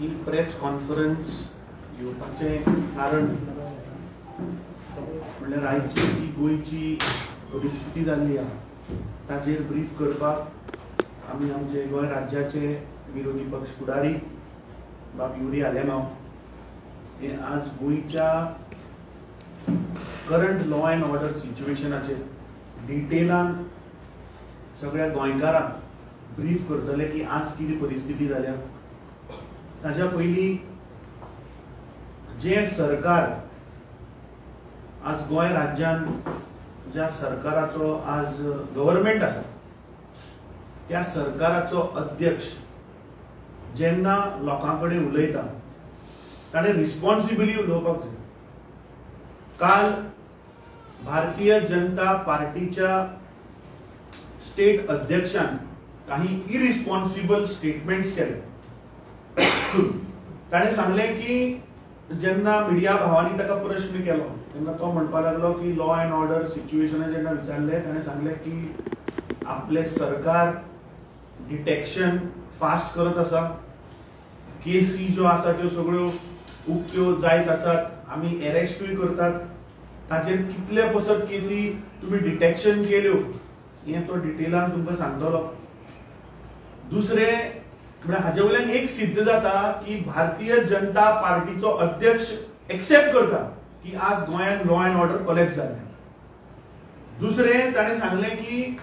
ही press conference घेवपाचें कारण म्हणल्यार आयची जी गोंयची परिस्थिती जाल्ली आहा ताचेर ब्रीफ करपाक आमी आमचे गोंय राज्याचे विरोधी पक्ष फुडारी बाब युरी आलेमांव हे आज गोंयच्या करंट लॉ अँड ऑर्डर सिच्युएशनाचेर डिटेलान सगळ्या गोंयकारांक ब्रीफ करतले की आज कितें परिस्थिती जाल्या। ताच्या पयलीं जे सरकार आज गोंय राज्यान ज्या सरकाराचो आज गव्हर्नमेंट आसा त्या सरकाराचो अध्यक्ष जेन्ना लोकां कडेन उलयता ताणें रिस्पॉन्सिबली उलोवपाक जाय। काल भारतीय जनता पार्टीच्या स्टेट अध्यक्षान काही इरिस्पॉन्सिबल स्टेटमेंट्स केले। ताणें सांगलें की जेन्ना मिडिया भावांनी ताका प्रश्न केलो तेन्ना तो म्हणपाक लागलो की लॉ अँड ऑर्डर सिच्युएशन जेन्ना विचारलें ताणें सांगलें की आपले सरकार डिटेक्शन फास्ट करत आसा, केसी ज्यो आसा त्यो सगळ्यो उक्त्यो जायत आसात, आमी एरेस्टूय करतात, ताचेर कितले पसत केसी तुमी डिटेक्शन केल्यो हें तो डिटेलान तुमकां सांगतलो। दुसरें म्हणजे हाजे वयल्यान एक सिद्ध जाता की भारतीय जनता पार्टीचो अध्यक्ष एक्सेप्ट करता की आज गोंयान लॉ अँड ऑर्डर कोलॅप्स जाल्लें। दुसरें ताणें सांगलें की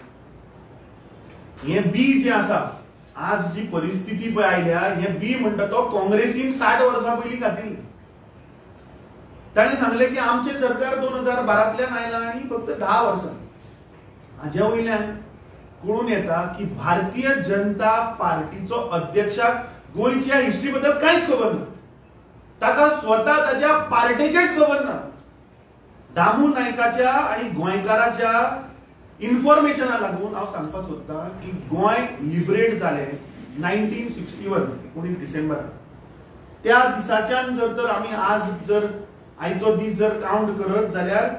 हें बी जें आसा आज जी परिस्थिती पळय आयल्या हें बी म्हणटा तो काँग्रेसीन 60 वर्सां पयलीं घातिल्लें। ताणें सांगलें की आमचें सरकार 2012तल्यान आयलां आनी फक्त 10 वर्सां। हाज्या वयल्यान कळून येता की भारतीय जनता पार्टीचो अध्यक्षाक गोंयच्या हिस्ट्री बद्दल कांयच खबर ना, ताका स्वता ताच्या पार्टीचेच खबर ना। दामू नायकाच्या आणि गोंयकाराच्या इन्फॉर्मेशना लागून हांव सांगपाक सोदतां की गोंय लिबरेट जालें 1961 19 डिसेंबर। त्या दिसाच्यान जर आमी आज जर आयचो दीस जर काउंट करत जाल्यार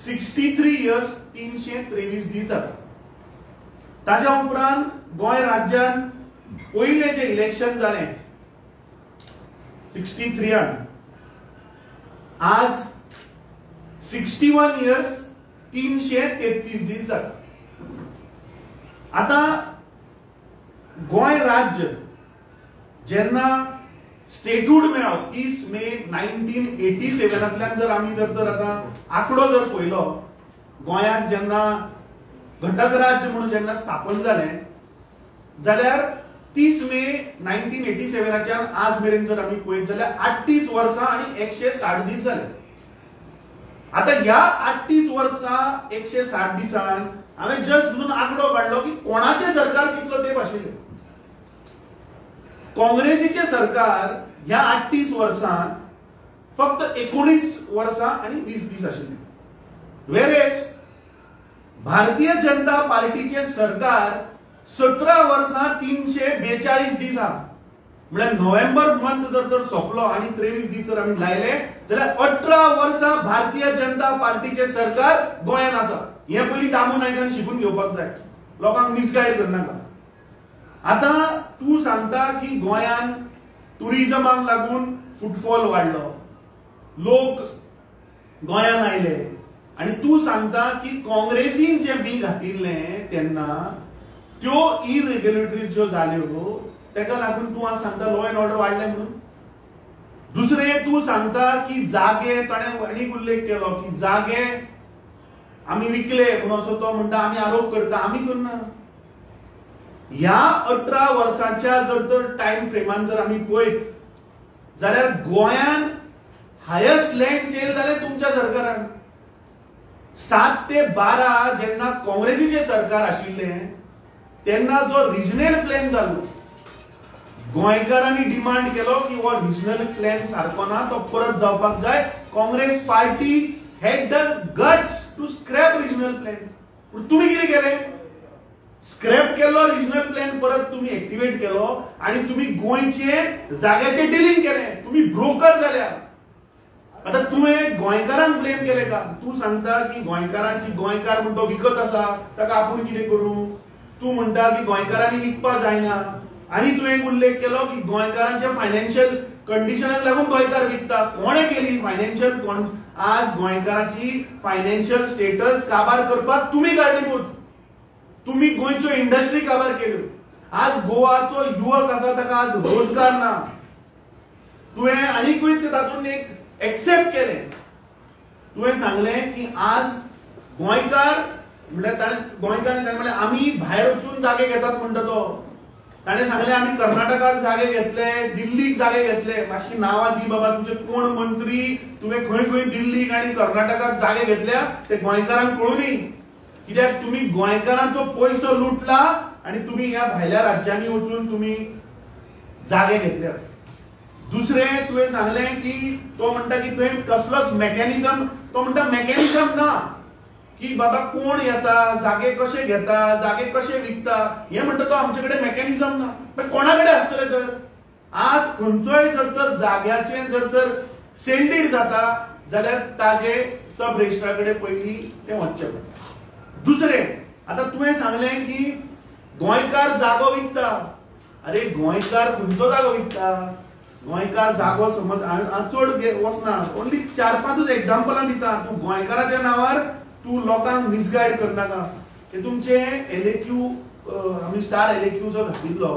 63 इयर्स 323 दीस जाता। ताच्या उपरांत गोंय राज्यान पयलें जे इलेक्शन जालें 63 आज 61 इयर्स 333 दीस जाता। आता गोंय राज्य जेन्ना स्टेटहूड मेळ्ळो 30 मे 1987तल्यान जर आमी जर आता आंकडो जर पळयलो गोंयाक जेन्ना घटक राज्य म्हणून जेन्ना स्थापन जालें जाल्यार 30 मे 1987च्यान आज मेरेन जर आमी पळयत जाल्यार 38 वर्सां आनी 160 दीस जाले। आता ह्या 38 वर्सां 160 दिसान हांवें जस्ट म्हणून आंकडो काडलो की कोणाचें सरकार कितलो तेंप आशिल्लें। काँग्रेसीचें सरकार ह्या 38 वर्सांत फक्त 19 वर्सां आनी 20 दीस आशिल्लें। वेरेज भारतीय जनता पार्टीचे सरकार 17 वर्सां 342 दीस आहा। म्हणजे नोव्हेंबर मंथ जर सोंपलो आणि 23 दीस जर आमी लायले जाल्यार 18 वर्सां भारतीय जनता पार्टीचे सरकार गोंयान आसा। हे पयलीं दामू नायकान शिकून घेवपाक जाय, लोकांक मिसगायड करनाका। आता तूं सांगता की गोंयान टुरिजमाक लागून फुटफॉल वाडलो, लोक गोंयान आयले आणि तूं सांगता की काँग्रेसीन जे बी घातिल्लें तेन्ना त्यो इरेग्युलेटरीज ज्यो जाल्यो तेका लागून तूं आज सांगता लॉ अँड ऑर्डर वाडलें म्हणून। दुसरें तूं सांगता की जागे ताणें आनीक उल्लेख केलो की जागे आमी विकले म्हणून असो तो म्हणटा आमी आरोप करता, आमी करना। ह्या 18 वर्सांच्या जर टाइम फ्रेमान जर आमी पळयत जाल्यार गोंयान हायेस्ट लँड सेल जाले तुमच्या सरकारान। 7 ते 12 जेन्ना काँग्रेसीचे सरकार आशिल्लें तेन्ना जो रिजनल प्लॅन जालो गोंयकारांनी डिमांड केलो की हो रिजनल प्लॅन सारको ना, तो परत जावपाक जाय। Congress party had the guts to scrap regional plan. पूण तुमी कितें केलें? स्क्रॅप केलो रिजनल प्लॅन, परत तुम्ही ऍक्टिव्हेट केलो आणि तुम्ही गोंयचे जाग्याचे डिलिंग केलें, तुम्ही ब्रोकर जाल्या। आता तुवें गोंयकारांक ब्लेम केले का? तू सांगता की गोंयकारांची गोंयकार म्हणतो विकत आसा ताका आपूण कितें करूं, तू म्हणटा की गोंयकारांनी विकपा जायना। आणि तुवें उल्लेख केलो की गोंयकारांचे फायनान्शियल कंडिशनाक लागून गोंयकार विकता. कोणे केली फायनान्शियल? आज गोंयकाराची फायनान्शियल स्टेटस काबार करपाक तुमी कारणीभूत. तुम्ही गोंयच्यो इंडस्ट्री काबार केल्यो. आज गोवाचो युवक आसा ताका आज रोजगार ना. तुवें आनीकूय तातूंत एक एक्सेप्ट केलें. तुवें सांगलें की आज गोंयकार म्हणल्यार गोंयकारांनी म्हणलें आमी भायर वचून जागे घेतात म्हणटा तो. ताणें सांगलें आमी कर्नाटकाक जागे घेतले, दिल्लीक जागे घेतले. मातशी नांवां दी बाबा, तुजे कोण मंत्री, तुवें खंय खंय दिल्लीक आनी कर्नाटकाक जागे घेतल्या ते गोंयकारांक कळुनी. कित्याक तुमी गोंयकारांचो पयसो लुटला आनी तुमी ह्या भायल्या राज्यांनी वचून तुमी जागे घेतल्यात. दुसरें तुवें सांगलें की तो म्हणटा की तुवें कसलोच मेकॅनिझम, तो म्हणटा मेकॅनिझम ना की बाबा कोण येता, जागे कशे घेता, जागे कशे विकता, हे म्हणटा तो आमचे कडेन मेकॅनिझम ना. पण कोणा कडेन आसतले तर? आज खंयचोय जर तर जाग्याचे जर तर सेंडीड जाता जाल्यार ताजे सब रजिस्ट्रा कडेन पयलीं तें वचचें पडटा. दुसरें, आता तुवें सांगलें की गोंयकार जागो विकता. अरे गोंयकार खंयचो जागो विकता? गोंयकार जागो समज चड वचना, ओन्ली 4-5 एग्जांपलां दिता. तूं गोंयकाराच्या नांवार तूं लोकांक मिसगायड करनाका. हे तुमचे एलएक्यू, आमी स्टार एलएक्यू जो घातिल्लो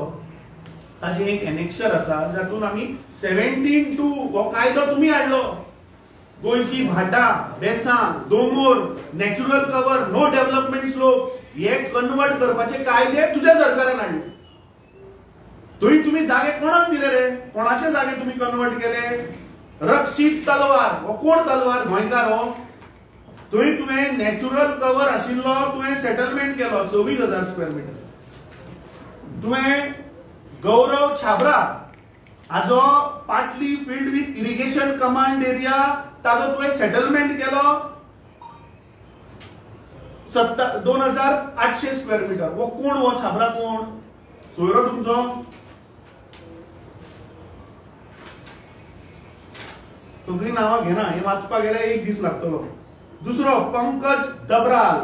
ताजे एक एनेक्शर आसा जातून आमी 17(2) हो कायदो तुमी हाडलो. गोंयची भाटां, बेसां, दोंगर, natural cover, no development slope हे कन्वर्ट करपाचे कायदे तुज्या सरकारान हाडले. थंय तुमी जागे कोणाक दिले रे? कोणाचे जागे तुमी कन्वर्ट केले? रक्षीत तलवार, हो कोण तलवार? गोंयकार हो. थंय तुवें नॅचरल कवर आशिल्लो तुवें सेटलमेंट केलो 26,000 स्क्वेअर मीटर. तुवें गौरव छाबरा हाजो पाटली field with irrigation command area ताजो तुवें सेटलमेंट केलो 2,800 स्क्वेअर मीटर. वो कोण? वो छाबरा कोण? सोयरो तुमचो? सगळी नांवां घेना, हे वाचपाक गेल्यार 1 दीस लागतलो. दुसरो पंकज दबराल,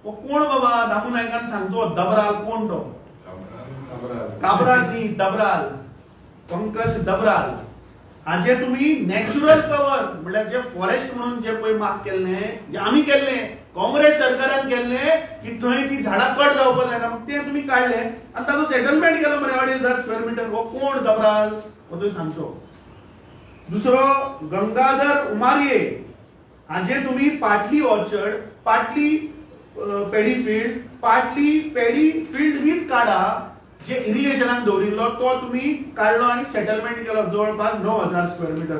वो कोण बाबा? दामू नायकान सांगचो दबराल कोण तो? काबराल न्ही, दबराल. पंकज दबराल हाजे तुम्ही नॅचरल कवर म्हळ्यार जे फॉरेस्ट म्हणून जे पळय माग केल्ले, जे आमी केल्ले, काँग्रेस सरकारान केल्ले की थंय ती झाडां कट जावपाक जायना, ते तुम्ही काढले आनी ताजो सेटलमेंट केलो मरे 2,500 स्क्वेअर मीटर. वो कोण दबराल? हो तुवें सांगचो. दुसरो गंगाधर उमारिये हाजे तुम्ही पाटली ऑर्चर्ड, पाटली पेडी फील्ड, पाटली पेडी फील्ड विथ काडा जे इरिगेशनाक दवरिल्लो तो तुम्ही काढलो आणि सेटलमेंट केलो जवळपास 9,000 स्क्वेअर मीटर.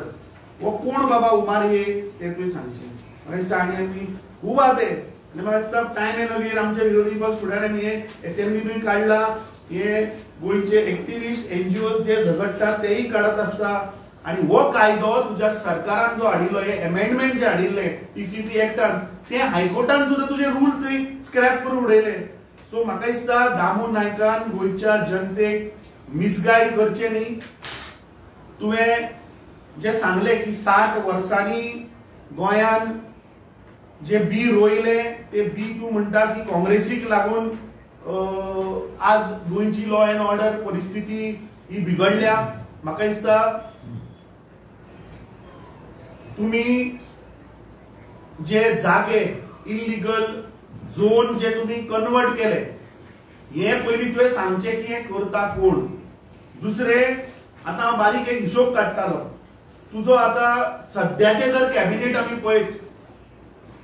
वो कोण बाबा उमारिये ते तुवें सांगचें. आनी खूब आहा ते. म्हाका दिसता टायम येयलो की आमचे विरोधी पक्ष फुडाऱ्यांनी हे असेंब्लीनूय काढला, हे गोंयचे एक्टिविस्ट एनजीओ जे झगडटात तेही काढत आसता. आणि वो कायदो तुझ्या सरकारान जो हाडिल्लो, हे अमेंडमेंट जे हाडिल्ले टीसीपी एक्टान, ते हायकोर्टान सुद्धा तुझे रूल थंय स्क्रॅप करून उडयले. सो म्हाका दिसता दामू नायकान गोंयच्या जनतेक मिसगायड करचे न्ही. तुवें जे सांगले की 60 वर्सांनी गोंयान जे बी रोयले ते बी तूं म्हणटा की काँग्रेसीक लागून आज गोंयची लॉ अँड ऑर्डर परिस्थिती ही बिगडल्या. म्हाका दिसता तुम्ही जे जागे इल्लीगल झोन जे तुम्ही कन्वर्ट केले, हे पयलीं तुवें सांगचे की हे करता कोण. दुसरे, आता बारीक एक हिशोब काडटालो तुजो. आता सध्याचे जर कॅबिनेट आमी पळयत,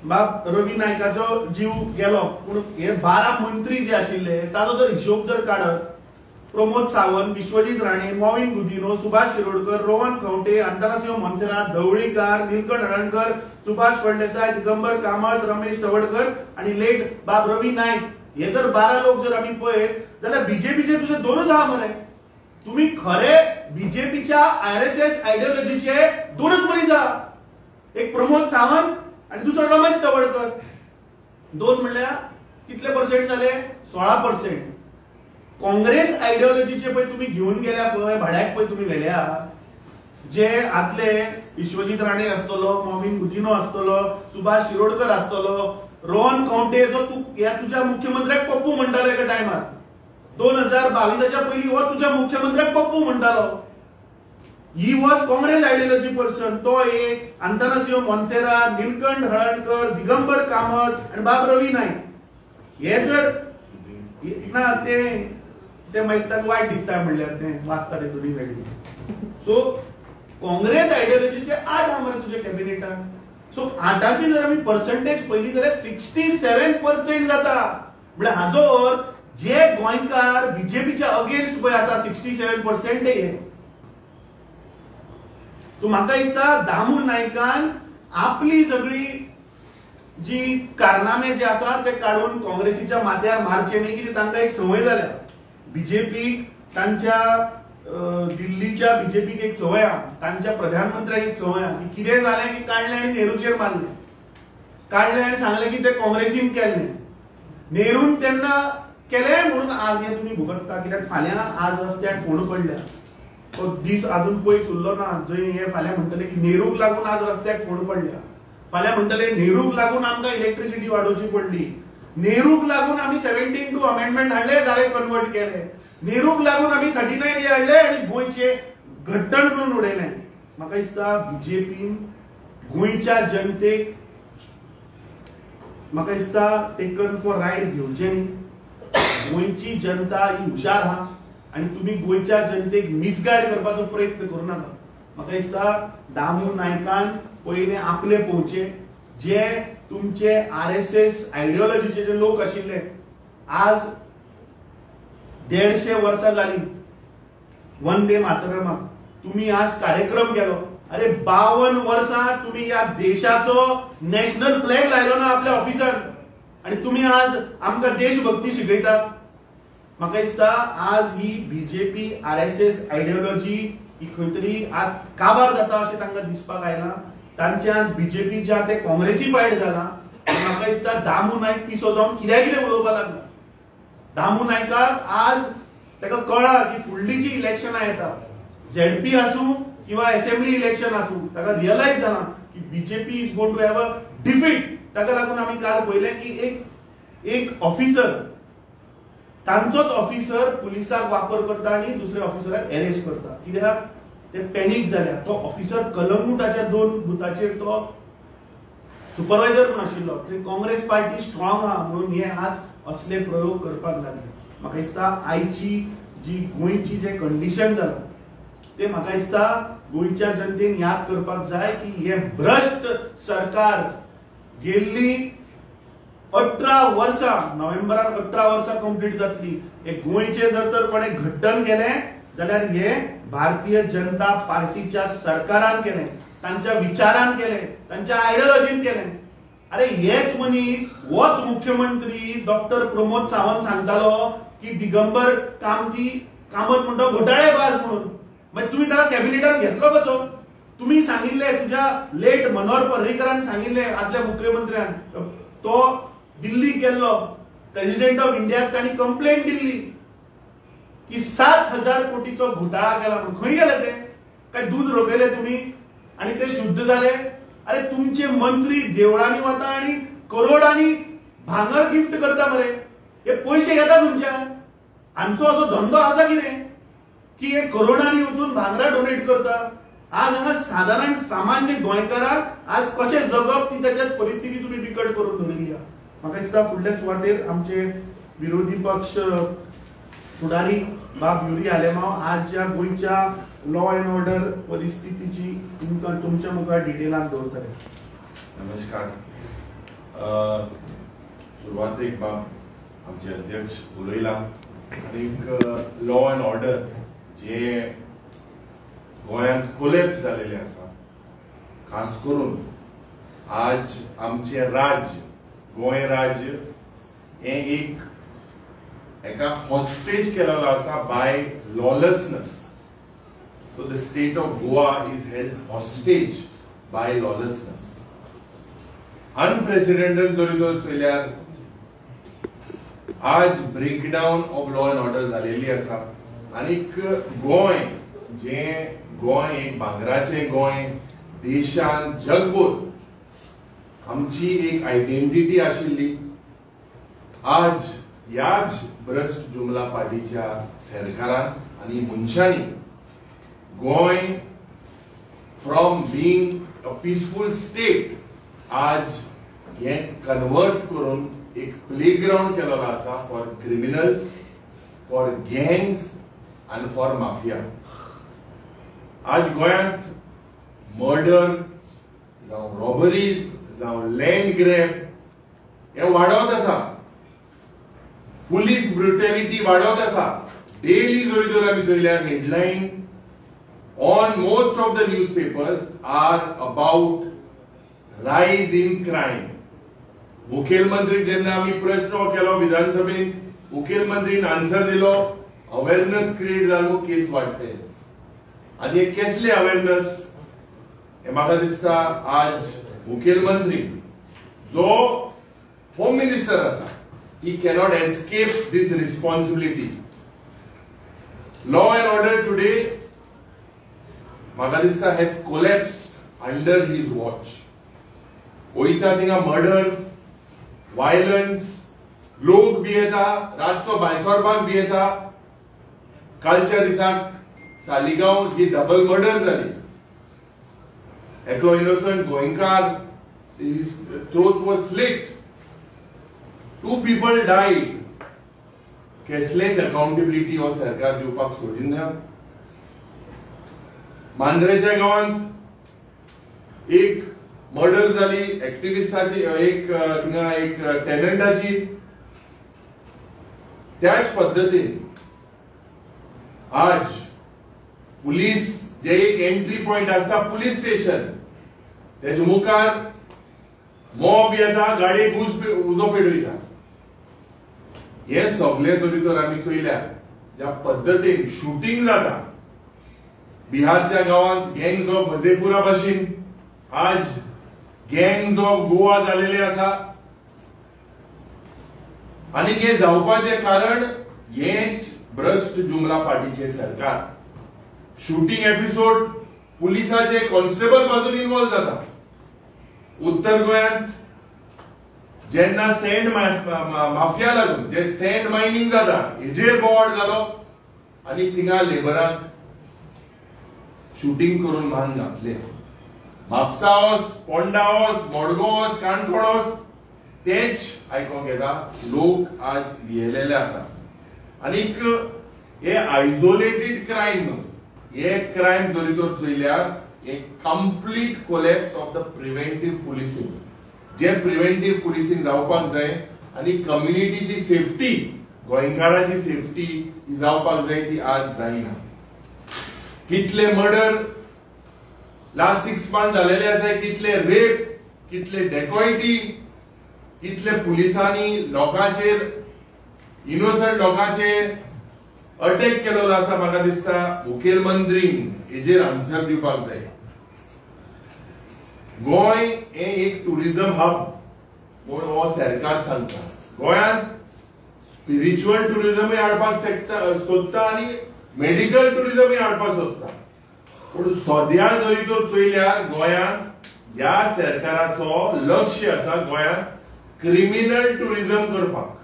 बाब रवी नायकाचो जीव गेलो, पूण हे 12 मंत्री जे आशिल्ले ताजो जर हिशोब जर काडत, प्रमोद सावंत, विश्वजीत राणे, मॉविन गुदिनो, सुभाष शिरोडकर, रोहन खंवटे, अंतरासिंह मनसेरात, धवळीकार, नीलकंठ हळर्णकर, सुभाष फळदेसाय, दिगंबर कामत, रमेश तवडकर आणि लेट बाब रवी नाईक, हे जर 12 लोक जर आम्ही पळयत जाल्यार बीजेपीचे तुझे 2च आहा मरे. तुम्ही खरे बीजेपीच्या आरएसएस आयडियोलॉजीचे 2च मनीस आहा. एक प्रमोद सावंत आणि दुसरो रमेश तवडकर. 2 म्हणल्यार कितले पर्सेंट झाले? 16%. काँग्रेस आयडियोलॉजीचे पळय तुम्ही घेऊन गेल्या पळय, भाड्याक पळय तुम्ही व्हेल्या, जे आदले विश्वजीत राणे आसतलो, मॉविन गुदिनो आसतलो, सुभाष शिरोडकर आसतलो, रोहन खंवटे जो तू या तुझ्या मुख्यमंत्र्याक पप्पू म्हणटालो एका टायमार, 2022च्या पयलीं हो तुज्या मुख्यमंत्र्याक पप्पू म्हणटालो. He was Congress ideology person. तो एक आंतरराष्ट्रीय मोन्सेरा, नीलकंठ हळर्णकर, दिगंबर कामत आणि बाब रवी नाईक हे जर ना ते मागीर ताका वायट दिसता म्हणल्यार ते वाचता ते दोनी वेगळी. सो काँग्रेस आयडियोलॉजीचे 8 आमदार तुझ्या कॅबिनेटान. सो 8ची जर आमी पर्संटेज पयली जाल्यार 67% जाता. म्हळ्यार हाजो अर्थ जे गोंयकार बीजेपीच्या अगेन्स्ट पळय आसा 67% हे. सो म्हाका दिसता दामू नायकान आपली सगळी जी कारनामे जे आसा ते काढून काँग्रेसीच्या माथ्यार मारचे न्ही, कितें तांकां एक संवय जाल्या. बीजेपीक तांच्या दिल्लीच्या बीजेपीक एक संवय आहा, तांच्या प्रधानमंत्र्याक एक संवय आहा की कितें जालें की काडलें आनी नेहरूचेर मारलें, काडलें आनी सांगलें की ते काँग्रेसीन केल्लें. नेरून तेन्ना केलें म्हणून आज हे तुमी भोगतता. कित्याक फाल्यां आज रस्त्याक फोंड पडल्या. तो दीस अजून पयस उरलो ना जंय हे फाल्यां म्हणटले की नेहरूक लागून आज रस्त्याक फोंड पडल्या. फाल्यां म्हणटले नेहरूक लागून आमकां इलेक्ट्रिसिटी वाडोवची पडली. नेहरूक लागून आमी 17(2) अमेंडमेंट हाडले, जाळे कन्वर्ट केले. नेहरूक लागून आमी 39A हाडले आनी गोंयचे घट्टण करून उडयले. म्हाका दिसता बीजेपीन गोंयच्या जनतेक म्हाका दिसता टेकन फॉर रायड घेवचें न्ही. गोंयची जनता ही हुशार आहा आणि तुम्ही गोंयच्या जनतेक मिसगायड करपाचो प्रयत्न करू नाका. म्हाका दिसता दामू नायकान पयले आपले पोवचे. जे तुमचे RSS आयडियोलॉजीचे जे लोक आशिल्ले, आज 150 वर्सां जाली वंदे मातरमाक. तुम्ही आज कार्यक्रम केलो. अरे 52 वर्सां तुम्ही या देशाचो नॅशनल फ्लॅग लायलो ना आपल्या ऑफिसार, आणि तुम्ही आज आमकां देशभक्ती शिकयतात. म्हाका दिसता आज ही बीजेपी RSS आयडियोलॉजी ही खंय तरी आज काबार जाता अशें तांकां दिसपाक आयला. तांचे आज बीजेपी जे ते काँग्रेसीफायड जाला. म्हाका दिसता दामू नायक पिसो जावन कितें उलोवपाक लागला. दामू नायकाक आज ताका कळ्ळा की फुडलीं जी इलेक्शनां येता, ZP आसूं किंवा असेंब्ली इलेक्शन आसूं, ताका रियलायज जाला की BJP is going to have a defeat. ताका लागून आमी काल पळयलें की एक ऑफिसर, तांचोच ऑफिसर पुलिसाक वापर करता आणि दुसऱ्या ऑफिसराक अरेस्ट करता. कित्याक ते पॅनिक जाल्या. तो ऑफिसर कलंगुटाच्या 2 बुथाचेर तो सुपरवायझर पण आशिल्लो. काँग्रेस पार्टी स्ट्रॉंग आहा म्हणून हे आज असले प्रयोग करपाक लागले. म्हाका दिसता आयची जी गोंयची जे कंडिशन जाला ते म्हाका दिसता गोंयच्या जनतेन याद करपाक जाय की हे भ्रष्ट सरकार गेल्ली 18 वर्सां, नोव्हेंबरान 18 वर्सां कंप्लीट जातली. हे गोंयचे जर तर कोणे घट्टण केलें जाल्यार हे भारतीय जनता पार्टीच्या सरकारान केलें, तांच्या विचारान केलें, तांच्या आयडियोलॉजीन केलें. अरे हेच मनीस होच मुख्यमंत्री डॉक्टर प्रमोद सावंत सांगतालो की दिगंबर कामत म्हणतो घोटाळेबाज म्हणून. मागीर तुम्ही ताका कॅबिनेटान घेतलो कसो? तुम्ही सांगिल्ले, तुझ्या लेट मनोहर पर्रीकरान सांगिल्ले, आदल्या मुख्यमंत्र्यान, तो दिल्ली गेल्लो, प्रेसिडेंट ऑफ इंडियाक ताणी कंप्लेंट दिल्ली की 7,000 कोटीचो घोटाळा केला म्हणून. खंय गेले ते? काय दूध रोखयले तुम्ही आणि ते शुद्ध झाले? अरे तुमचे मंत्री देवळांनी वता आणि करोडांनी भांगर गिफ्ट करता मरे. हे पैसे घेता तुमच्यान? आमचो असो धंदो आसा कितें की हे करोडांनी वचून भांगरा डोनेट करता? आज हांगा साधारण सामान्य गोंयकाराक आज कशें जगप ती त्याच्याच परिस्थिती तुम्ही बिकट करून दवरिल्ली आहा. म्हाका दिसता फुडल्या सुवातेर आमचे विरोधी पक्ष फुडारी बाब युरी आलेमांव आज ज्या गोंयच्या लॉ अँड ऑर्डर परिस्थितीची तुमच्या मुखार डिटेलान दवरतले. नमस्कार. सुरवातेक बाब आमचे अध्यक्ष उलयला आनीक लॉ अँड ऑर्डर जे गोंयांत कोलॅप्स जालेले आसा, खास करून आज आमचे राज्य गोंय राज्य हे एका हॉस्टेज केलेलो आसा by lawlessness. So the state of Goa is held hostage by lawlessness. Unprecedented जरी तो चल्यार आज breakdown of law and order जालेली आसा. आनीक गोंय जे गोंय एक भांगराचे गोंय, देशान जगभर आमची एक आयडेंटिटी आशिल्ली, आज ह्याच भ्रष्ट जुमला पार्टीच्या सरकारान आणि मनशांनी Goa from being a peaceful state आज हे कन्वर्ट करून एक प्लेग्राउंड केलेलो आसा फॉर क्रिमिनल्स, फॉर गँग्स आणि फॉर माफिया. आज गोंयांत मर्डर जावं रॉबरीज जावं लँड ग्रॅब हे वाडत आसा. पुलीस ब्रुटॅलिटी वाडत आसा. डेली जरी तर आमी चयल्यार headline on most of the newspapers are about rise in crime. मुखेलमंत्री जेन्ना आमी प्रश्न केलो विधानसभेत, मुखेलमंत्रीन आन्सर दिलो, अवेअरनेस क्रिएट जालो, केस वाडटे. आनी हे कसले अवेअरनेस? हे म्हाका दिसता आज मुखेलमंत्री जो होम मिनिस्टर आसा, he cannot escape this responsibility. Law and order today, म्हाका दिसता, has collapsed under his watch. वयता थिंगा मर्डर, वायलन्स, लोक भियेता, रातचो भायर भी येता. कालच्या दिसाक सालिगांव जी डबल मर्डर जाली, एकलो इनोसंट गोंयकार, his throat was slit. 2 people died. कसलेच अकाउंटेबिलिटी हो सरकार दिवपाक सोडिना. मांद्रेच्या गावांत एक मर्डर जाली एक्टिविस्टाची, एक टेनंटाची. त्याच पद्धतीन आज पुलीस जे एक एंट्री पॉइंट आसता पुलीस स्टेशन, तेजे मुखार मॉब येता, गाडयेक उजो पेटयता. हे सगळे जरी तर आमी चयल्यार ज्या पद्धतीन शूटिंग जाता बिहारच्या गावांत, गँग्स ऑफ हजेपुरा भाशेन आज गँग्स ऑफ गोवा जालेले आसा. आणि हे जावपाचे कारण हेच भ्रष्ट जुमला पार्टीचे सरकार. शूटिंग एपिसोड पुलिसाचे कॉन्स्टेबल बाजून इन्वॉल्व जाता. उत्तर गोंयांत जेन्ना सँड माफिया लागून जे सँड मायनिंग जाता हेजेर बोवाळ जालो आणि थिंगा लेबरांक शूटिंग करून मान घातले. म्हापसा वच, पोंडा वच, मडगांव वच, काणकोण वच तेच आयकोंक येता. लोक आज भियेलेले आसा. आनीक हे आयसोलेटेड क्रायम न्हू, हे क्रायम जरी तर चयल्यार एक complete collapse of the preventive policing. जे प्रिव्हेंटिव्ह पुलिसिंग जावपाक जाय आणि कम्युनिटीची सेफ्टी, गोंयकाराची सेफ्टी ही जावपाक जाय, ती आज जायना. कितले मर्डर लास्ट 6 months झालेले आसा, कितले रेप, कितले डेकॉयटी, कितले पुलिसांनी लोकांचेर, इनोसंट लोकांचेर अटॅक केलेलो आसा. म्हाका दिसता मुखेलमंत्रीन हेजेर आन्सर दिवपाक जाय. गोंय हे एक टुरिझम हब म्हणून हो सरकार सांगता. गोंयांत स्पिरिच्युअल टुरिझमूय हाडपाक सोदता आणि मेडिकल टुरिझमूय हाडपाक सोदता. पूण सद्या जरी तर चयल्यार गोंयांत ह्या सरकाराचो लक्ष आसा गोंयांत क्रिमिनल टुरिझम करपाक.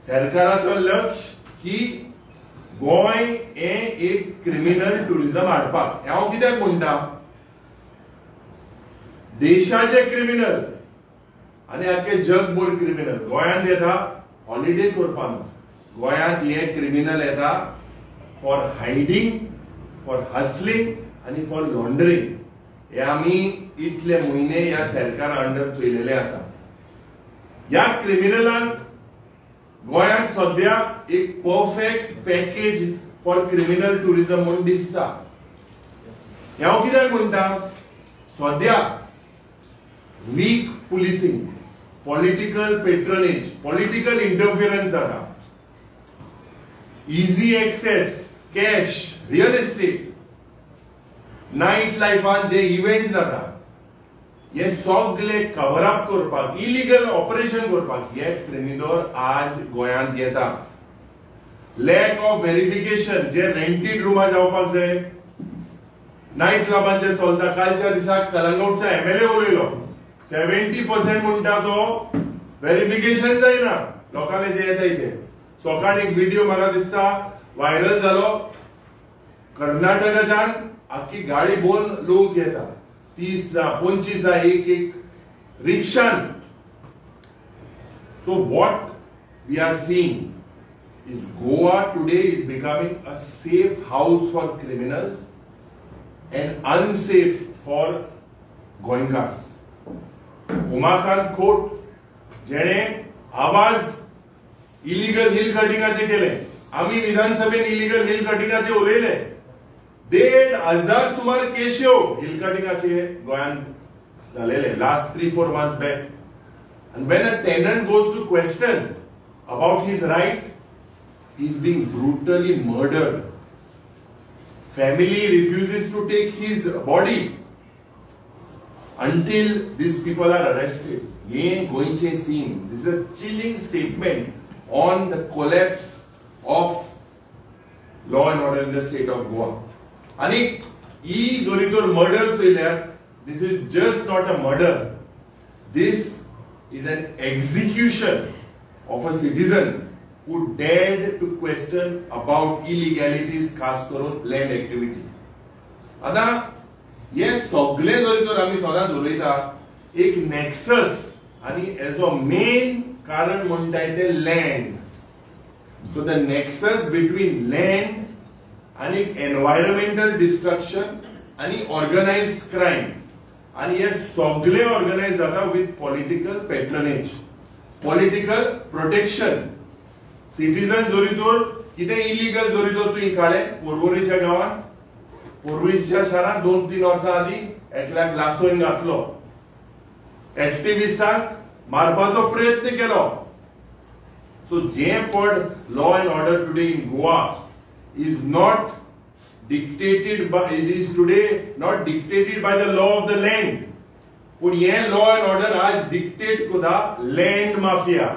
सरकाराचो लक्ष की गोंय हे एक क्रिमिनल टुरिझम हाडपाक. हांव कित्याक म्हणटा, देशाचे क्रिमिनल आणि आखे जगभर क्रिमिनल गोंयांत येता हॉलिडे करपाक. गोंयांत हे क्रिमिनल येता फॉर हायडिंग, फॉर हसलिंग आणि फॉर लॉन्ड्रिंग. हे आमी इतले म्हयने ह्या सरकारा अंडर चयलेले आसा. ह्या क्रिमिनलांक गोंयांत सध्या एक perfect package for criminal tourism म्हणून दिसता. हांव कित्याक म्हणटा, सध्या weak policing, political patronage, political interference जाता. Easy access, cash, real estate, night लाईफान जे इव्हेंट जाता हे सगळे कव्हर अप करपाक, इलिगल ऑपरेशन करपाक हे क्रिमिनल आज गोंयांत येता. लॅक ऑफ व्हेरिफिकेशन, जे रेंटेड रुमा जावपाक जाय, नाईट क्लबान जे चलता. कालच्या दिसाक कलंगूटचा MLA उलयलो, 70% म्हणटा तो व्हेरिफिकेशन जायना लोकांले जे येता इथे. सकाळ एक व्हिडिओ म्हाका दिसता व्हायरल जालो कर्नाटकाच्यान आख्खी गाडी भोवन लोक येता 30 25 एक रिक्षान. So what we are seeing is Goa today is becoming a safe house for criminals and unsafe for goenkars. Umakant खोट जेणे आवाज इलिगल हिल कटिंगाचे केले, आम्ही विधानसभेत इलिगल हिल कटिंगाचे उलयले, 1,500 सुमार केश्यो हिल कटिंगाचे गोंयांत झालेले last 3-4 months back. And when a tenant goes to question about his right, he is being brutally murdered. Family refuses to take his body until these people are arrested. Ye goinche scene. This is a chilling statement on the collapse of law and order in the state of Goa. Ani joritor murder failure. This is just not a murder. This is an execution of a citizen who dared to question about illegalities खास करून land activity. आता हे सगळे जर आम्ही सदांच उलयता एक नेक्सस आणि एज अ मेन कारण म्हणटाय ते land. So the nexus between land आणि एनवायरमेंटल डिस्ट्रक्शन आणि ऑर्गनायज्ड क्रायम आणि हे सगळे ऑर्गनायज जाता with political patronage, political protection. Citizen जोरीतोर कितें इलिगल जोरीतोर तूं काळे पोरवोरीच्या गांवांत पोरवोरीच्या शारांत 2-3 वर्सां आदीं एकल्याक लासोन घातलो, एक्टिविस्टांक मारपाचो प्रयत्न केलो. सो जे पड law and order today in Goa is not dictated by, it is today not dictated by the law of the land. पण ये law and order आज dictate कोदा land mafia.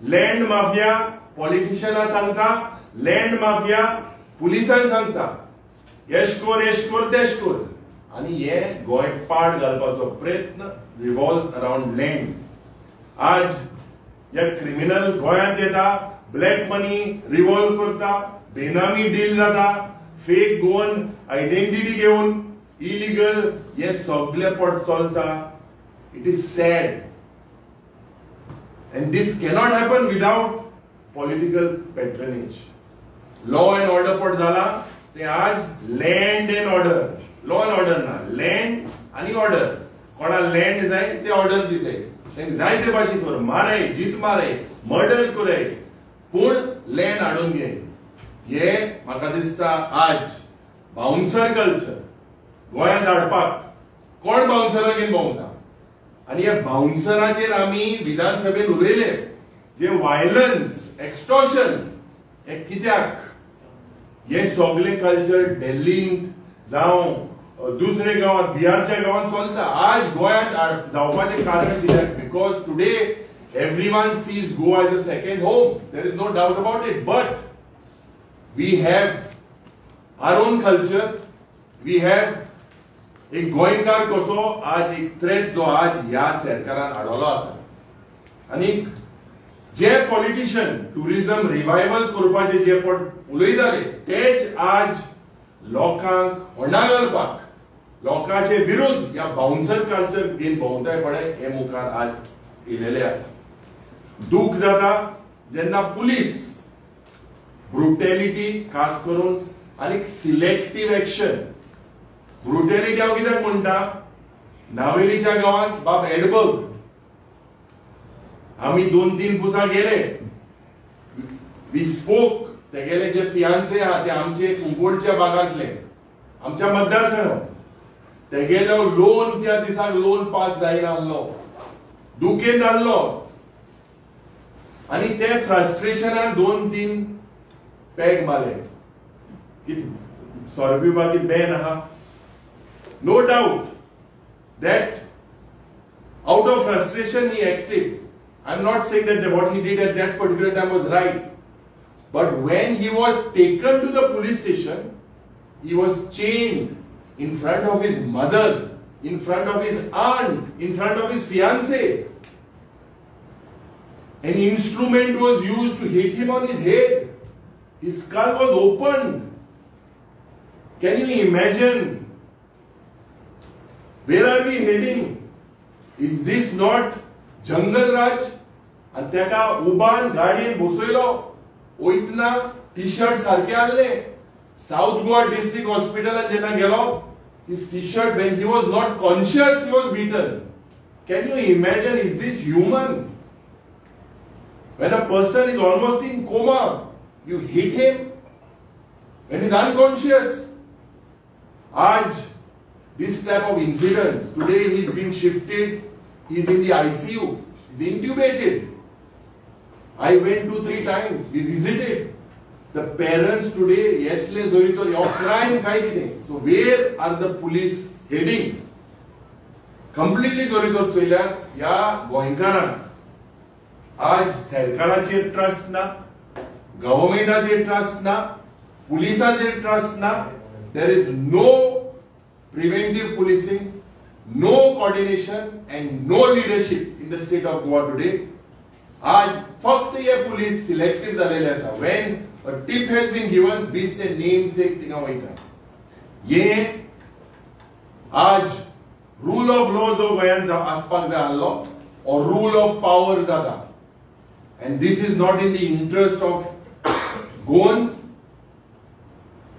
Land mafia politician सांगता, land mafia पुलिसान सांगता. येश core देश core. आणि ये गोय पाड घालपाचो प्रयत्न revolves around land. आज या क्रिमिनल गोयांत येता, ब्लॅक मनी रिव्हॉल्व करता, बेनामी डील जाता, फेक गोवन आयडेंटिटी घेऊन इलिगल हे सगळे पट चलता. It is sad and this cannot happen without political patronage. Law and order पट झाला ते आज land and order, law and order ना, लँड आणि ऑर्डर. कोणा लँड जाय ते ऑर्डर दिते, तांकां जाय ते भाशेन कर, मारे जीत मारे, मर्डर करे, पूण लँड हाडून घे. हे म्हाका दिसता आज बाउन्सर कल्चर गोंयांत हाडपाक कोण बाउन्सराक घेवन भोंवता. आनी ह्या बाउन्सराचेर आमी विधानसभेत उलयले जे व्हायलन्स एक्स्टॉर्शन हे कित्याक हे सगळे कल्चर दिल्लींत जावं दुसरे गांवांत बिहारच्या गांवांत चलता. आज गोंयांत जावपाचें कारण कित्याक? Because today everyone sees Goa as a second home. There is no doubt about it. But we have our own culture. We have एक गोंयकार कसो आज एक थ्रेट जो आज ह्या सरकारान हाडलो आसा. आनी जे पॉलिटिशियन टुरिझम रिवायवल करपाचे जे पण उलयताले तेच आज लोकांक होंडा घालपाक, लोकांचे विरुद्ध ह्या बाउन्सर कल्चर घेवन भोंवताय पळय हे मुखार आज येयलेले आसा. दूख जाता जेन्ना पुलीस ब्रुटॅलिटी खास करून आणि सिलेक्टिव्ह एक्शन. ब्रुटॅलिटी हांव कित्याक म्हणटा? नावेलीच्या गांवांत बाब एडबर्ग आमी 2-3 पुसा गेले, वी स्पोक. तेगेले जे फियांसे आहा ते आमचे कुंकोडच्या भागांतले, आमच्या मतदारसंघात. तेगेलो लोन त्या दिसाक लोन पास जायनासलो, दुखेन जाल्लो. आनी ते फ्रस्ट्रेशनान 2-3 पैग मारले कि 100 रुपये की बैन आहा. No doubt that out of frustration he acted. I'm not saying that what he did at that particular time was right. But when he was taken to the police station, he was chained in front of his mother, in front of his aunt, in front of his fiancée. an instrument was used to hit him on his head. His skull was opened. Can you imagine? Where are we heading? Is this not Jungle Raj? And तेका उबान गाडयेन बसयलो वयतना T-shirt सारखे आसले south Goa district हॉस्पिटलान जेन्ना गेलो his t-shirt when he was not conscious he was beaten. Can you imagine? Is this human? When a person is almost in coma, you hit him when he is unconscious. Aaj this type of incidents, today he is being shifted, he is in the ICU, he is intubated. I went 2-3 times, we visited. The parents today, yesle zorito your crime kai dide. So where are the police heading? Completely zorito choilar ya goinkara. Aaj sarkarache trust na, governmentache trust na, policeache trust na. There is no preventive policing, no coordination and no leadership in the state of Goa today. आज फक्त ये police selective झालेले आसा. When a tip has been given, this the namesake थिंगा वयता. ये आज rule of law जो गोंयांत आसपाक जाय आसलो or rule of power जाता. And this is not in the interest of Goans.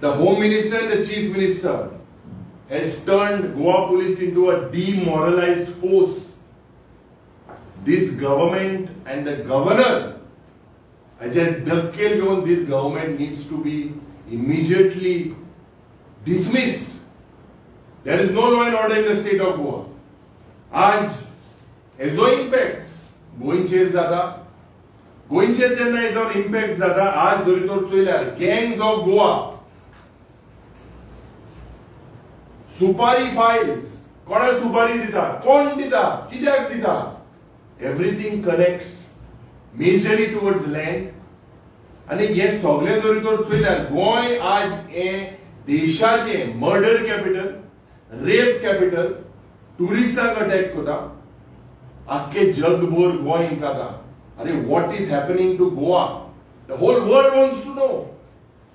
The Home Minister and the Chief Minister has turned Goa police into a demoralized force. This government and the governor, Ajay Dakkel John, this government needs to be immediately dismissed. There is no law and order in the state of Goa. Aaj, as no impact, Goincher zada, Goincher jenna as no impact zada, aaj zoritor choilar, gangs of Goa, Supari files, kona Supari dita, kon dita, kidak dita. Everything connects majorly towards land. आणि हे सगळे जरी तर चोयल्यार गोंय आज हे देशाचे murder capital, rape capital, टुरिस्टांक attack करता. आख्खे जगभर गोंय जाता. अरे what is happening to Goa? The whole world wants to know.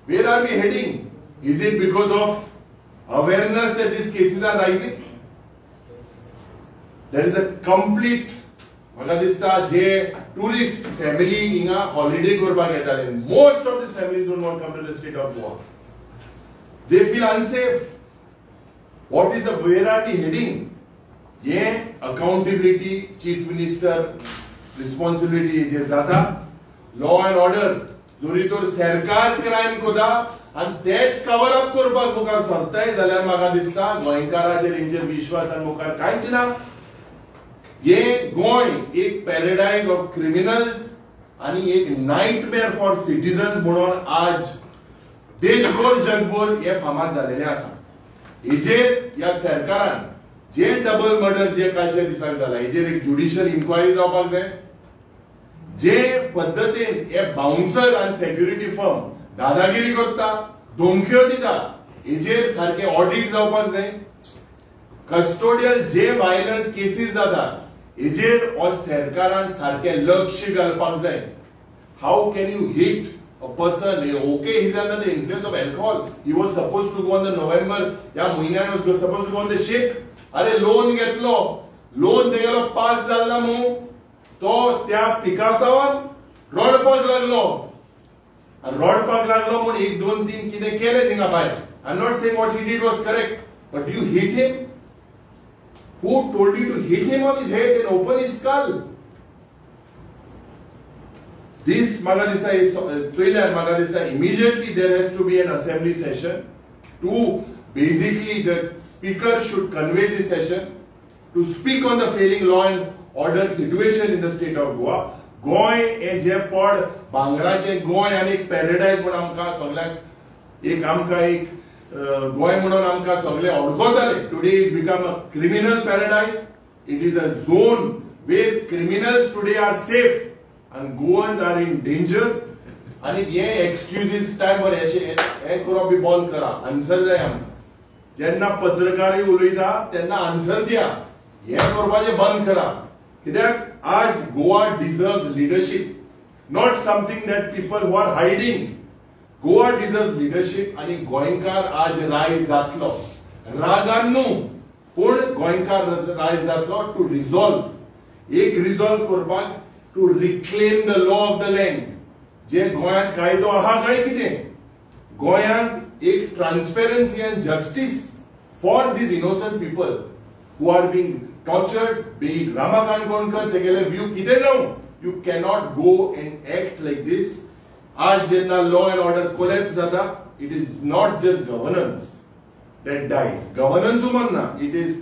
Where are we heading? Is it because of awareness that these cases are rising? There is a complete मला दिसता जे tourist family हिंगा holiday करपाक येताले, most of this families don't want come to the state of Goa. They feel unsafe. What is the where are we heading? ये accountability, chief minister responsibility जे जाता, law and order जोरी तर सरकार crime कोता आणि तेच कवर अप करपाक मुखार सरताय जाल्यार म्हाका दिसता गोंयकारांचेर तेंचेर विश्वासान मुखार कांयच ना. ये गोंय एक पॅराडायज ऑफ क्रिमिनल्स आणि एक नाइटमेअर फॉर सिटीजन्स म्हणून आज देशभर जगभर हे फामाद झालेले आसा. हेजेर या सरकारान जे डबल मर्डर जे कालच्या दिसाक जाला हेजेर एक ज्युडिशियल इन्क्वायरी जावपाक जाय. जे पद्धतीन हे बाउन्सर आणि सेक्युरिटी फर्म दादागिरी करता, धमक्यो दिता, हेजेर सारखे ऑडिट जावपाक जाय. कस्टोडियल जे वायलंट केसीस जातात हेजेर हो सरकारान सारखे लक्ष घालपाक जाय. How can you hit a person? Okay, he's under the influence of alcohol. He was supposed to go on the November, या महिन्यान was supposed to go on the ship. अरे लोन घेतलो, लोन तेगेलो पास जाल्ला मू तो त्या पिकासावन रडपाक लागलो. रडपाक लागलो म्हणून 1, 2, 3 कितें केलें थिंगा भायर. I'm not saying what he did was correct, but you hit him. Who told you to hit him on his head and open his skull? This Magadista is Magadista. Immediately there has to be an assembly session. To basically the speaker should convey the session to speak on the failing law and order situation in the state of Goa. Goa हे जे पड भांगराचे गोंय आणि एक paradise म्हणून आमकां सगळ्यांक एक आमकां एक गोंय म्हणून आमकां सगळे अडकवताले. Today is become a criminal paradise. It is a zone where criminals today are safe and Goans are in danger. आणि हे एक्सक्यूजेस टाइमवर हे करप बी बंद करा. आन्सर जाय आमकां. जेन्ना पत्रकार उलयता तेन्ना आन्सर दिया. हे करपाचें बंद करा. कित्याक आज Goa deserves leadership, not something that people who are hiding. Goa deserves leadership आणि गोंयकार आज रायज जातलो रागान्नू पूण गोंयकार रायज जातलो टू रिझॉल्व एक रिझॉल्व करपाक to reclaim the law of the land. जे गोंयांत कायदो आहा काय कितें गोंयांत एक transparency and justice for these innocent people who are being tortured, be it Ramakant Konkar, तेगेले व्यू कितें जावं. You cannot go and act like this. आज जेन्ना law and order collapse जाता, it is not just governance that dies. Governance म्हणना, it is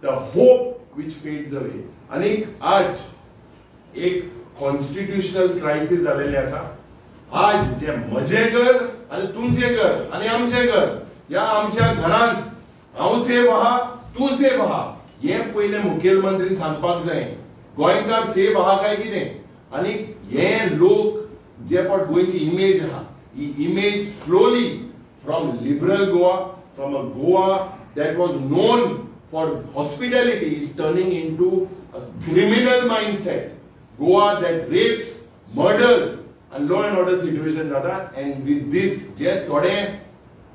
the hope which fades away. आणि आज एक constitutional crisis जालेली आसा. आज जे म्हजे घर आणि तुमचे घर आणि आमचे घर या आमच्या घरांत हांव सेफ आहा तूं सेफ आहा हे पहिले मुखेलमंत्रीन सांगपाक जाय. गोंयकार सेफ आहा काय कितें आनी हे लोक जे पट गोंयची इमेज आहा ही image slowly from liberal Goa from a Goa that was known for hospitality is turning into a criminal mindset. Goa that rapes, murders and law and order situation jata. And with this जे थोडे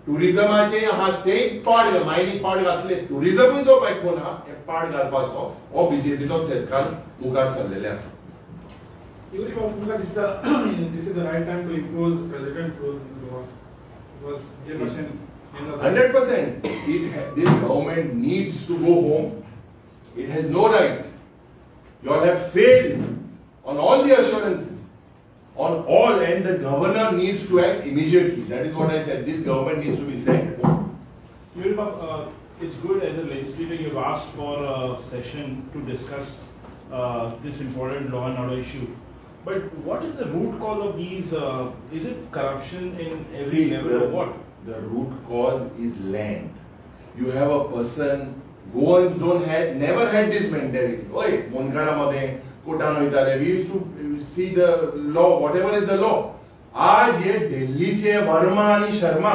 टुरिझमाचे आहा ते पाड मायनीक पाड घातले टुरिझमूय जो बॅकबोन आहा हे पाड घालपाचो हो बीजेपीचो सरकार मुखार सरलेले आसा. Even if तुमकां दिसता this is the right time to impose president's rule in Goa because जे भाशेन 100%. This government needs to go home. It has no right. You all have failed on all the assurances. On all, and the governor needs to act immediately. That is what I said. This government needs to be sent home. It's good as a legislator you've asked for a session to discuss this important law and order issue. But what is the root cause of these? Is it corruption in every level or what? The root cause is land. You have a person. Goans never had this mentality. Oi, Monkara Made. We used to see the law, whatever is the law. आज ये दिल्लीचे वर्मा आणि शर्मा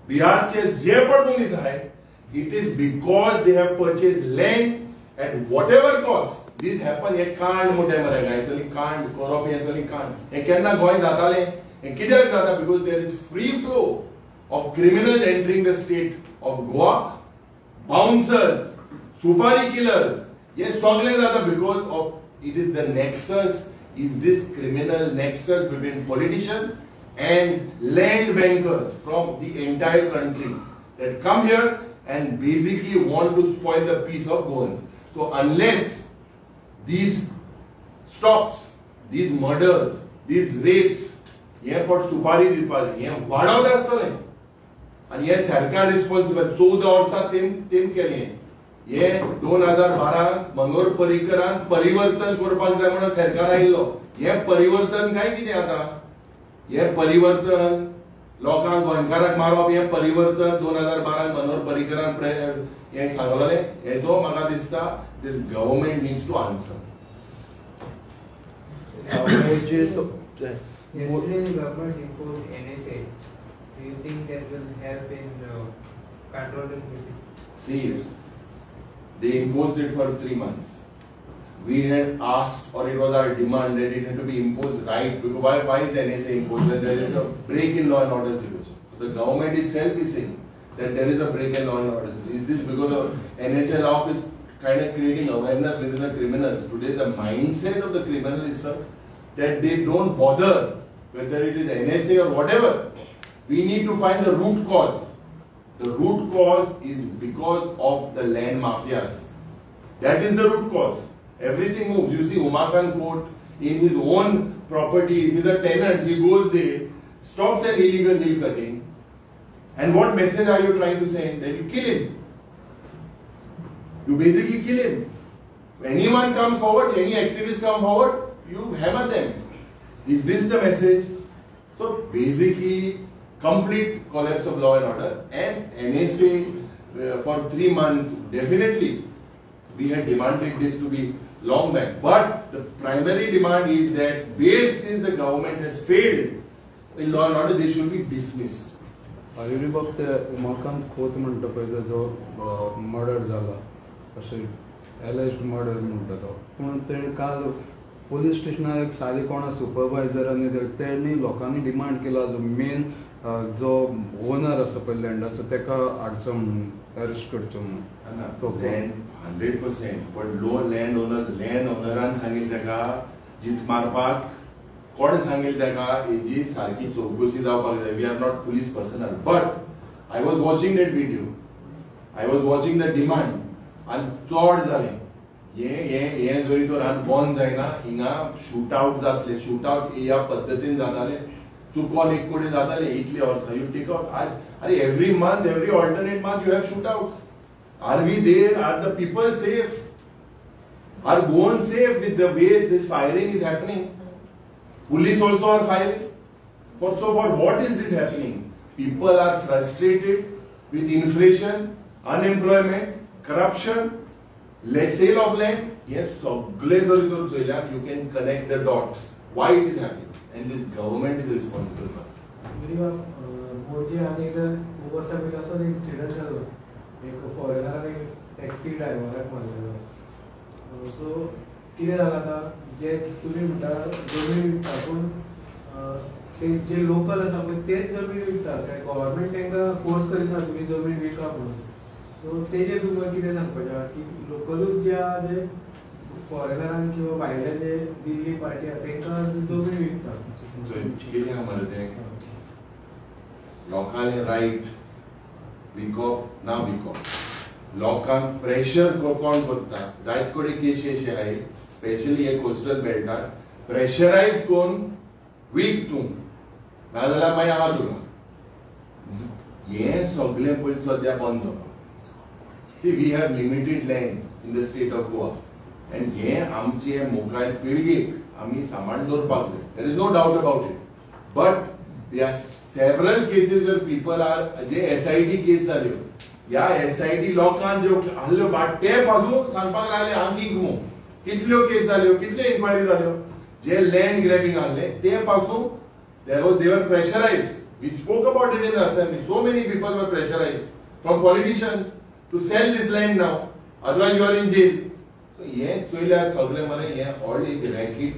बिहारचे जे पण police आहे it is because they have purchased land at whatever cost. This happen हे कांड मोठे मरे गायसली कांड कोरोप येसली कांड हे केन्ना गोंय जाताले हे कित्याक जाता because there is free flow of criminals entering the state of Goa, bouncers, supari killers हे सगळे जाता because of it is the nexus, is this criminal nexus between politicians and land bankers from the entire country that come here and basically want to spoil the peace of Goans. So unless these stops, these murders, these rapes, हे पट सुपारी दिवपाक हे वाडवता आसतले आनी हे सरकार responsible 14 वर्सां तेम केले. हे 2012 मनोहर पर्रीकरान परिवर्तन करपाक जाय म्हणून सरकार आयिल्लो. हे परिवर्तन काय कितें आता हे परिवर्तन लोकांक गोंयकाराक मारप हे परिवर्तन 2012 मनोहर पर्रीकरान हे सांगलेले हेजो म्हाका दिसता this government needs to answer. Yesterday the government imposed NSA. Do you think that will help in controlling this? See, they imposed it for 3 months. We had asked, or it was our demand that it had to be imposed right. Because why is NSA imposed when there is a break in law and order situation? So the government itself is saying that there is a break in law and order. Is this because of NSA law is kind of creating awareness within the criminals? Today the mindset of the criminal is such that they don't bother whether it is NSA or whatever. We need to find the root cause. The root cause is because of the land mafias. That is the root cause. Everything moves. You see Umakant Court in his own property, he's a tenant, he goes there, stops an illegal hill cutting. And what message are you trying to send? That you kill him. You basically kill him. When anyone comes forward, any activist come forward, you hammer them. Is this the message? So basically, complete collapse of law and order, and NSA for 3 months, definitely we had demanded this to be long back, but the primary demand is that based since the government has failed in law and order, they should be dismissed. आयुरी बाब ते उमाकांत खोत म्हणटा पळय तेजो murder जाला अशें alleged murder म्हणटा तो पूण तेणें काल पोलीस स्टेशनार एक सादे कोणा सुपरवायझर आनी त्यांनी लोकांनी डिमांड केला जो मेन जो ओनर आसा पळय लँडाचो तेका हाडचो म्हणून अरेस्ट करचो म्हणून 100%. पण लँड ओनरान सांगिल्लें तेका जीत मारपाक कोण सांगिल्लें तेका हेजी सारकी चौकशी जावपाक जाय. We are not police personal, but I was watching that video, I was watching the demand आनी चड जालें. हे जरी तो रान बंद जायना हिंगा शूट आउट जातले. शूट आउट ह्या पद्दतीन जाताले, चुकोन एक कडेन जाताले इतले वर्सां. यू टेक आउट आज अरे every month, every alternate month you have shoot out. Are we there? Are the people safe? Are Goan safe with the way this firing is happening? Police also are firing. For what is this happening? People are frustrated with inflation, unemployment, corruption, sale of land. Yes, so you can connect the dots. Why it is happening? And this government is responsible for it. Modi आणि Uber साहेब असं incident झालं. एक foreigner taxi ड्रायव्हराक मारलेलो. So कितें जालां आतां जे तुमी म्हणटा जमीन विकता पूण ते जे लोकल आसा पळय तेच जमीन विकता. गव्हर्मेंट तांकां फोर्स करिना तुमी जमीन विका म्हणून. सो तेजेर तुमकां कितें सांगपाचें की लोकलूच जे फॉरेनरांक किंवा भायले जे दिल्ली पार्टी आहा तांकां जमीन विकता. कितें आहा मरे तें लोकांले रायट विकप ना विकप. लोकांक प्रेशर कोण करता. जायत कडेन केसी आहाय स्पेशली हे कोस्टल बेल्टार प्रेशरायज कोण वीक तूं नाजाल्यार मागीर हांव तुका. हें सगळें पळय सद्या बंद जावपाक. See we have limited land in the state of Goa and हें आमचे मुखार पिळगेक आमी सांबाळून दवरपाक जाय. There is no doubt about it. But they are several cases where people are जे SIT केस जाल्यो. ह्या SIT लोकांक ज्यो आहल्यो ते पासून सांगपाक लागले आंगीक मो कितल्यो केस जाल्यो, कितल्यो इन्क्वायरी जाल्यो. जे लँड ग्रॅबिंग आहले ते पासून they were pressurized. We spoke about it in the assembly. So many people were pressurized from politicians to sell this land now. Otherwise you are in jail. So हे चोयल्यार सगळे मरे हे all एक racket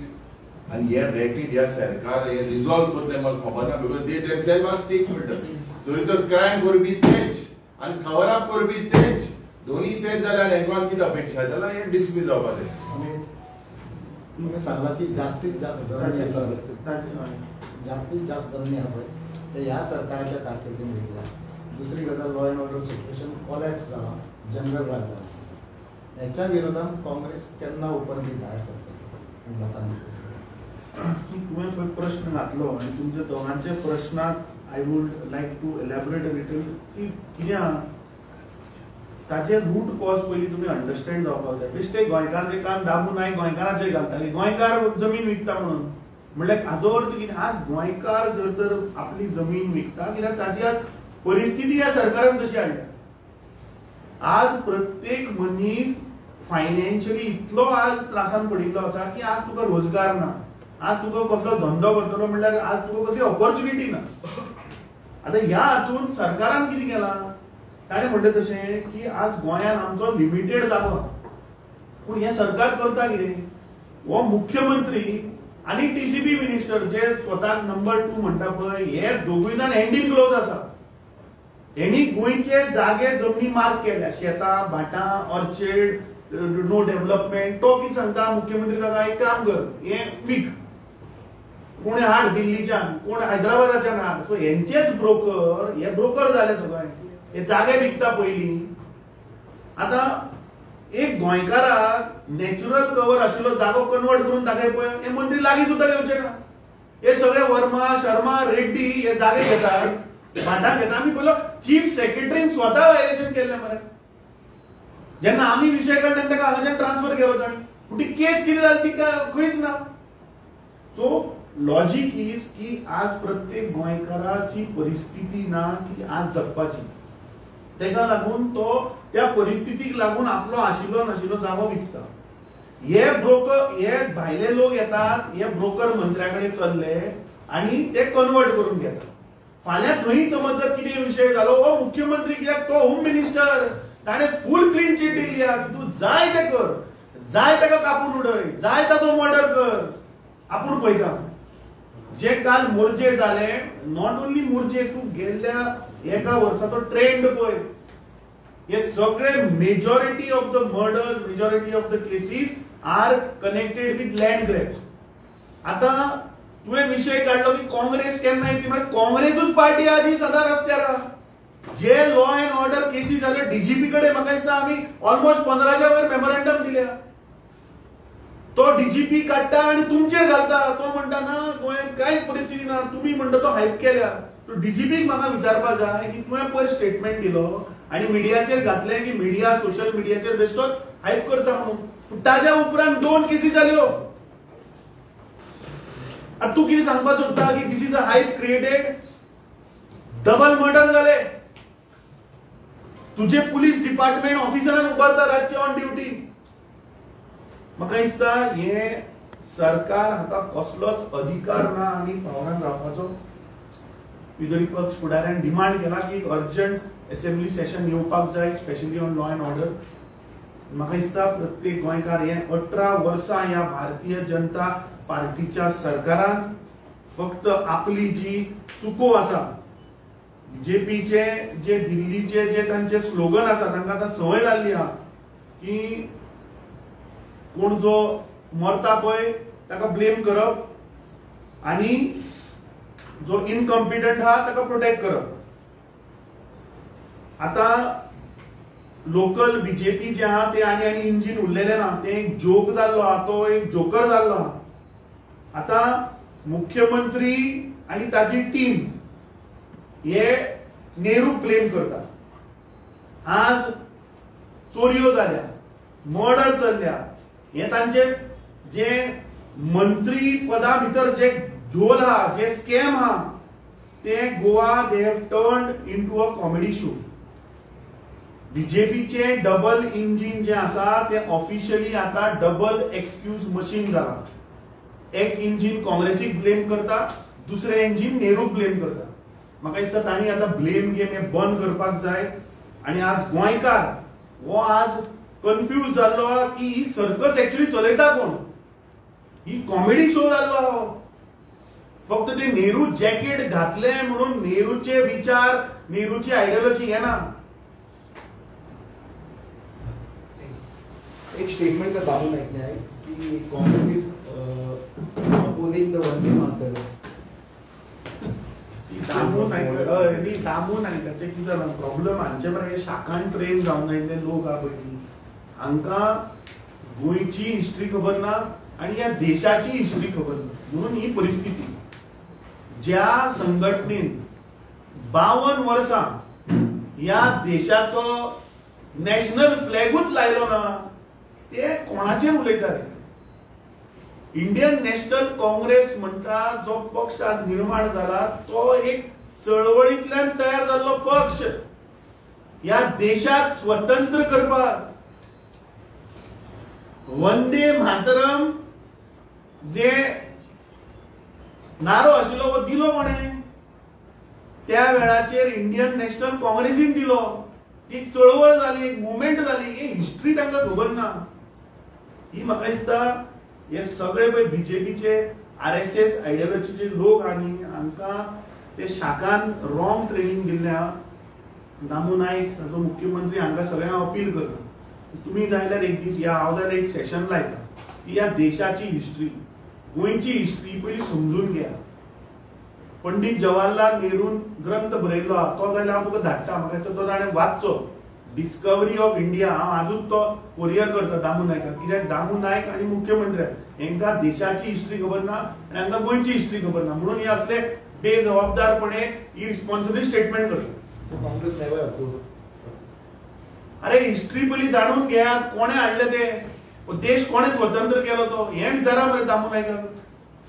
आनी हे रॅकेट ह्या सरकार हे रिझॉल्व करतले म्हाका खबर ना. Because they themselves are stakeholder. जरी तर क्रायम करपी तेच आनी कवर अप करपी तेच दोन्ही तेच जाल्यार हेंकां कितें अपेक्षा जाल्यार हे डिसमीस जावपाक जाय. तुम्ही सांगला की जास्तीत जास्त जमिनी आपण ते ह्या सरकारच्या कारकिर्दीत मिळाल्या. दुसरी गजाल law and order situation collapse जाला, जंगल राज जाला. याच्या विरोधात काँग्रेस केन्ना उपरली भायर सरता लोकांनी. तुम्ही प्रश्न घातलो आणि तुमच्या दोघांच्या प्रश्नात I would like to elaborate a little. कित्याक ताचे रूट कॉज पयलीं तुमी अंडरस्टँड जावपाक जाय. बेश्टे गोंयकारचे कान दाबून हांवें गोंयकारांचेर घालता की गोंयकार जमीन विकता म्हणून. म्हणल्यार हाजो अर्थ कितें? आज गोंयकार जर तर आपली जमीन विकता कित्याक ताची आज परिस्थिती ह्या सरकारान तशी हाडल्या. आज प्रत्येक मनीस फायनान्शियली इतलो आज त्रासान पडिल्लो आसा की आज तुका रोजगार ना. आज तुका कसलो धंदो करतलो म्हणल्यार आज तुका कसली ऑपॉर्च्युनिटी ना. आता ह्या हातून सरकारान कितें केलां? ताणें म्हणलें तशें की आज गोंयांत आमचो लिमिटेड जागो. पूण हें सरकार करता कितें? हो मुख्यमंत्री आनी TCP मिनिस्टर जे स्वताक नंबर 2 म्हणटा पळय हे दोगूय जाण हँड इन ग्लोव्ज आसा. हेणी गोंयचे जागे जमनी मार्क केल्या. शेतां, भाटां, ऑर्चिड, नो डेव्हलपमेंट. तो कितें सांगता मुख्यमंत्री काका एक काम कर हें वीक. कोण हाड दिल्लीच्यान, कोण हैदराबादाच्यान हाड. सो हेंचेच ब्रोकर हे ब्रोकर जाले तुका. हे जागे विकता पयलीं. आता एक गोंयकाराक नॅचरल कवर आशिल्लो जागो कन्वर्ट करून दाखय पळय हे मंत्री लागीं सुद्दां येवचे ना. हे सगळे वर्मा, शर्मा, रेड्डी हे जागे घेतात, भाटां घेतात. आमी पयलो चीफ सेक्रेटरीन स्वता वायलेशन केल्लें मरे. जेन्ना आमी विशय काडले ताका हांगाच्यान ट्रान्सफर केलो ताणी. पूण ती केस कितें जाली ती खंयच ना. सो लॉजिक इज की आज प्रत्येक गोंयकाराची परिस्थिती ना की आज जगपाची. तेका लागून तो त्या परिस्थितीक लागून आपलो आशिल्लो नाशिल्लो जागो विकता. हे ब्रोकर हे भायले लोक येतात, हे ब्रोकर मंत्र्या कडेन चल्ले आनी ते कन्वर्ट करून घेतात. फाल्यां थंय समज जर कितें विशय जालो हो मुख्यमंत्री कित्याक तो होम मिनिस्टर ताणें फूल क्लीन चीट दिली की तूं जाय तें कर. जाय ताका कापून उडय, जाय ताचो मर्डर कर, आपूण पळयता. जे काल मोर्चे जाले, नॉट ओन्ली मोर्चे, तूं गेल्ल्या एका वर्साचो ट्रेंड पळय, हे सगळे majority of the murders, majority of the cases are connected with land grabs. आता तुवें विषय काढलो की काँग्रेस केन्ना येतली, म्हणजे काँग्रेसूच पार्टी आधी सदा रस्त्यार आहा. जे लॉ अँड ऑर्डर केसी जाले डीजीपी कडे म्हाका दिसता आमी ऑलमोस्ट 15च्या वयर मेमोरंडम दिल्या. तो डीजीपी काडटा आणि तुमचेर घालता. तो म्हणटा ना गोंयांत कांयच परिस्थिती ना, तुमी म्हणटा तो हायप केल्या. तो डीजीपीक म्हाका विचारपाक जाय की तुवें पयर स्टेटमेंट दिलो आणि मिडियाचेर घातलें की मिडिया सोशल मिडियाचेर बेश्टोच हायप करता म्हणून. ताज्या उपरांत 2 केसी जाल्यो. आता तू कितें सांगपाक सोदता की this is a hype created? Double murder जाले. तुझे पुलीस डिपार्टमेंट ऑफिसरांक उबारता रातचे ऑन ड्युटी. म्हाका दिसता हे सरकार हाका कसलोच अधिकार ना आनी पावरान रावपाचो. विरोधी पक्ष फुडाऱ्यान डिमांड केला की अर्जंट असेंब्ली सेशन येवपाक जाय, specially on law and order. म्हाका दिसता प्रत्येक गोंयकार हे 18 वर्सां ह्या भारतीय जनता पार्टीच्या सरकारान फक्त आपली जी चुको आसा, बीजेपीचे जे दिल्लीचे जे तांचे स्लोगन आसा तांकां आतां संवय जाल्ली आहा की कोण जो मरता पळय ताका ब्लेम करप आणि जो इनकॉम्पिटंट आहा ताका प्रोटेक्ट करप. आता लोकल बीजेपी जे आहा ते आनी इंजिन उरलेले ना, ते एक जोक जाल्लो आहा, तो एक जोकर जाल्लो आहा. आता मुख्यमंत्री आणि ताची टीम हे नेहरूक ब्लेम करता. आज चोरयो जाल्या, मर्डर चल्ल्या, हे तांचे जे मंत्री पदा भितर जे झोल आहा, जे स्कॅम आहा, ते Goa they have turned into a comedy show. बीजेपीचे डबल इंजिन जे आसा ते ऑफिशियली आता डबल एक्सक्यूज मशीन जाला. एक इंजिन काँग्रेसीक ब्लेम करता, दुसरे इंजिन नेहरूक ब्लेम करता. म्हाका दिसता तांणी आता ब्लेम गेम हे बंद करपाक जाय. आणि आज गोंयकार हो आज कन्फ्यूज जाल्लो की ही सर्कस एक्चुअली चलयता कोण, ही कॉमेडी शो जाल्लो आहा. फक्त ते नेहरू जॅकेट घातले म्हणून नेहरूचे विचार, नेहरूची आयडियोलॉजी हे ना. एक स्टेटमेंट दाबून ऐकले आहे की Congress is opposing the Vande Mataram. दामून आयकाचे कितें जाला प्रॉब्लेम हांचे मरे शाखान ट्रेन जावन आयिल्ले लोक आहा पळय, हांकां गोंयची हिस्ट्री खबर ना आणि या देशाची हिस्ट्री खबर ना. म्हणून ही परिस्थिती. ज्या संघटनेन 52 वर्सां या देशाचो नॅशनल फ्लॅगूच लायलो ना, ते कोणाचेर उलयतात? इंडियन नॅशनल काँग्रेस म्हणटा जो पक्ष आज निर्माण झाला तो एक चळवळींतल्यान तयार जाल्लो पक्ष. या देशाक स्वतंत्र करपाक वंदे मातरम जे नारो आशिल्लो वो दिलो कोणे? त्या वेळाचेर इंडियन नॅशनल काँग्रेसीन दिलो. एक चळवळ जाली, एक मुवमेंट जाली. ही हिस्ट्री तांकां खबर ना. ही म्हाका दिसता हे सगळे पळय बीजेपीचे RSS आयडियोलॉजीचे लोक आनी हांकां ते शाखान रॉंग ट्रेनिंग दिल्ल्या. दामू नायक ताचो मुख्यमंत्री हांकां सगळ्यांक अपील करता, तुम्ही जाल्यार एक दीस या हांव जाल्यार एक सेशन लायता की ह्या देशाची हिस्ट्री, गोंयची हिस्ट्री पयली समजून घ्या. पंडित जवाहरलाल नेरून ग्रंथ बरयल्लो आहा, तो जाल्यार हांव तुका धाडटा. म्हाका दिसता तो ताणें वाचचो. डिस्कवरी ऑफ इंडिया हांव आजूच तो कोरियर करता दामू नायकाक. कित्याक दामू नायक आनी मुख्यमंत्री हांकां देशाची हिस्ट्री खबर ना आनी हांकां गोंयची हिस्ट्री खबर ना. म्हणून हे असले बेजबाबदारपणे ही रिस्पॉन्सिबल स्टेटमेंट करता. Congress never oppose. अरे हिस्ट्री पयली जाणून घ्या, कोणे हाडले ते, देश कोणे स्वतंत्र केलो तो हे विचारा मरे दामू नायकाक.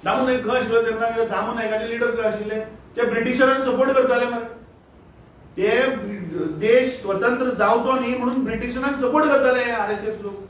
दामू नायक खंय आशिल्लो तेन्ना? दामू नायकाचे लिडर खंय आशिल्ले? ते ब्रिटिशरांक सपोर्ट करताले मरे. ते देश स्वतंत्र जावचो न्ही म्हणून ब्रिटिशरांक सपोर्ट करताले RSS लोक.